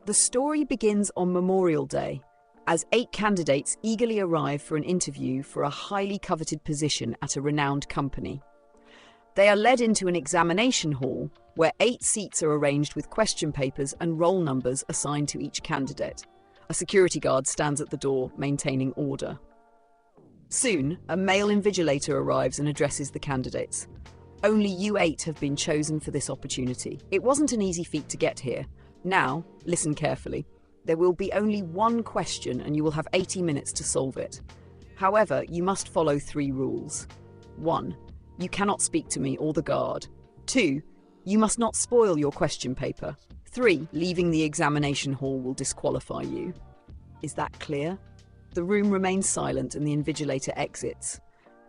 The story begins on Memorial Day, as 8 candidates eagerly arrive for an interview for a highly coveted position at a renowned company. They are led into an examination hall where 8 seats are arranged with question papers and roll numbers assigned to each candidate. A security guard stands at the door, maintaining order. Soon, a male invigilator arrives and addresses the candidates. Only you 8 have been chosen for this opportunity. It wasn't an easy feat to get here. Now, listen carefully. There will be only one question and you will have 80 minutes to solve it. However, you must follow 3 rules. 1. You cannot speak to me or the guard. 2. You must not spoil your question paper. 3. Leaving the examination hall will disqualify you. Is that clear? The room remains silent and the invigilator exits.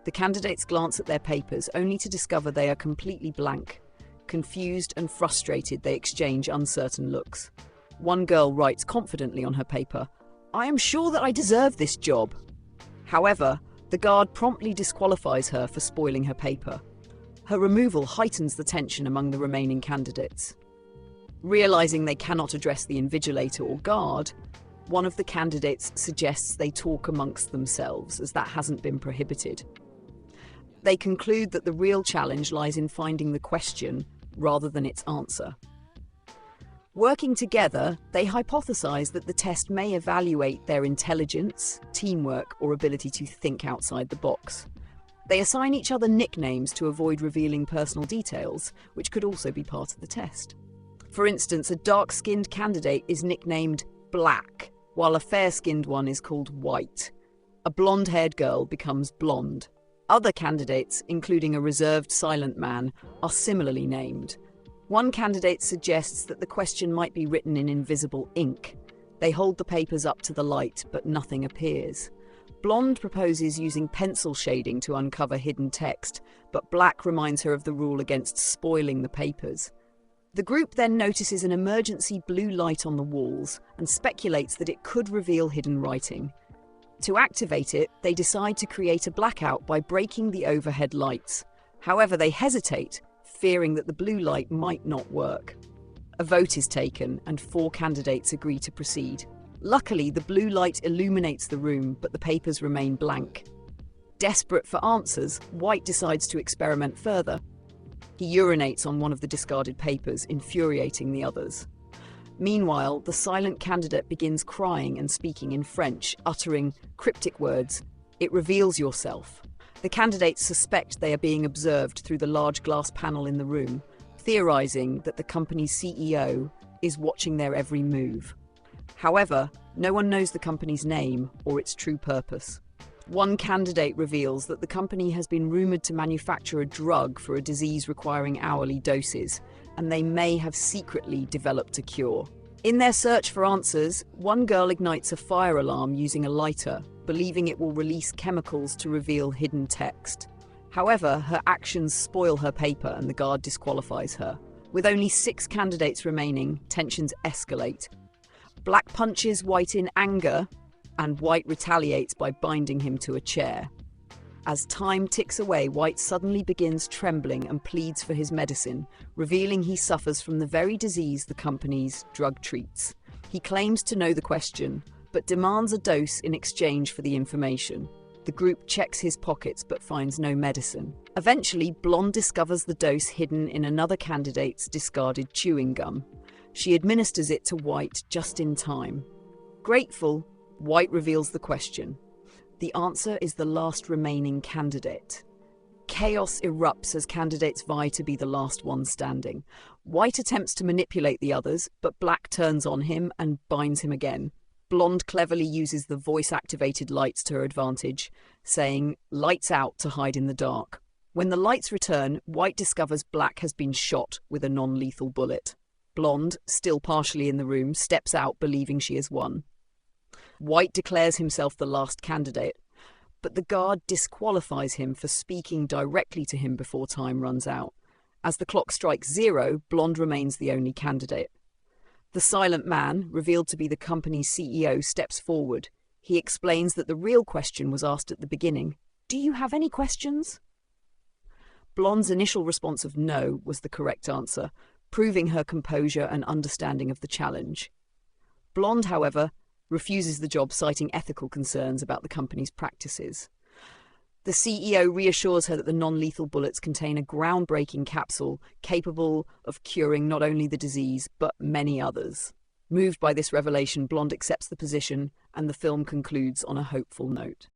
The candidates glance at their papers only to discover they are completely blank. Confused and frustrated, they exchange uncertain looks. One girl writes confidently on her paper, "I am sure that I deserve this job." However, the guard promptly disqualifies her for spoiling her paper. Her removal heightens the tension among the remaining candidates. Realizing they cannot address the invigilator or guard, one of the candidates suggests they talk amongst themselves, as that hasn't been prohibited. They conclude that the real challenge lies in finding the question rather than its answer. Working together, they hypothesize that the test may evaluate their intelligence, teamwork, or ability to think outside the box. They assign each other nicknames to avoid revealing personal details, which could also be part of the test. For instance, a dark-skinned candidate is nicknamed Black, while a fair-skinned one is called White. A blonde-haired girl becomes Blonde. Other candidates, including a reserved silent man, are similarly named. One candidate suggests that the question might be written in invisible ink. They hold the papers up to the light, but nothing appears. Blonde proposes using pencil shading to uncover hidden text, but Black reminds her of the rule against spoiling the papers. The group then notices an emergency blue light on the walls and speculates that it could reveal hidden writing. To activate it, they decide to create a blackout by breaking the overhead lights. However, they hesitate, fearing that the blue light might not work. A vote is taken and 4 candidates agree to proceed. Luckily, the blue light illuminates the room, but the papers remain blank. Desperate for answers, White decides to experiment further. He urinates on one of the discarded papers, infuriating the others. Meanwhile, the silent candidate begins crying and speaking in French, uttering cryptic words. "It reveals yourself." The candidates suspect they are being observed through the large glass panel in the room, theorizing that the company's CEO is watching their every move. However, no one knows the company's name or its true purpose. One candidate reveals that the company has been rumored to manufacture a drug for a disease requiring hourly doses, and they may have secretly developed a cure. In their search for answers, one girl ignites a fire alarm using a lighter, believing it will release chemicals to reveal hidden text. However, her actions spoil her paper and the guard disqualifies her. With only 6 candidates remaining, tensions escalate. Black punches White in anger, and White retaliates by binding him to a chair. As time ticks away, White suddenly begins trembling and pleads for his medicine, revealing he suffers from the very disease the company's drug treats. He claims to know the question, but demands a dose in exchange for the information. The group checks his pockets but finds no medicine. Eventually, Blonde discovers the dose hidden in another candidate's discarded chewing gum. She administers it to White just in time. Grateful, White reveals the question. The answer is the last remaining candidate. Chaos erupts as candidates vie to be the last one standing. White attempts to manipulate the others, but Black turns on him and binds him again. Blonde cleverly uses the voice-activated lights to her advantage, saying, "Lights out," to hide in the dark. When the lights return, White discovers Black has been shot with a non-lethal bullet. Blonde, still partially in the room, steps out believing she has won. White declares himself the last candidate, but the guard disqualifies him for speaking directly to him before time runs out. As the clock strikes 0, Blonde remains the only candidate. The silent man, revealed to be the company's CEO, steps forward. He explains that the real question was asked at the beginning. "Do you have any questions?" Blonde's initial response of no was the correct answer, proving her composure and understanding of the challenge. Blonde, however, refuses the job, citing ethical concerns about the company's practices. The CEO reassures her that the non-lethal bullets contain a groundbreaking capsule capable of curing not only the disease, but many others. Moved by this revelation, Blonde accepts the position, and the film concludes on a hopeful note.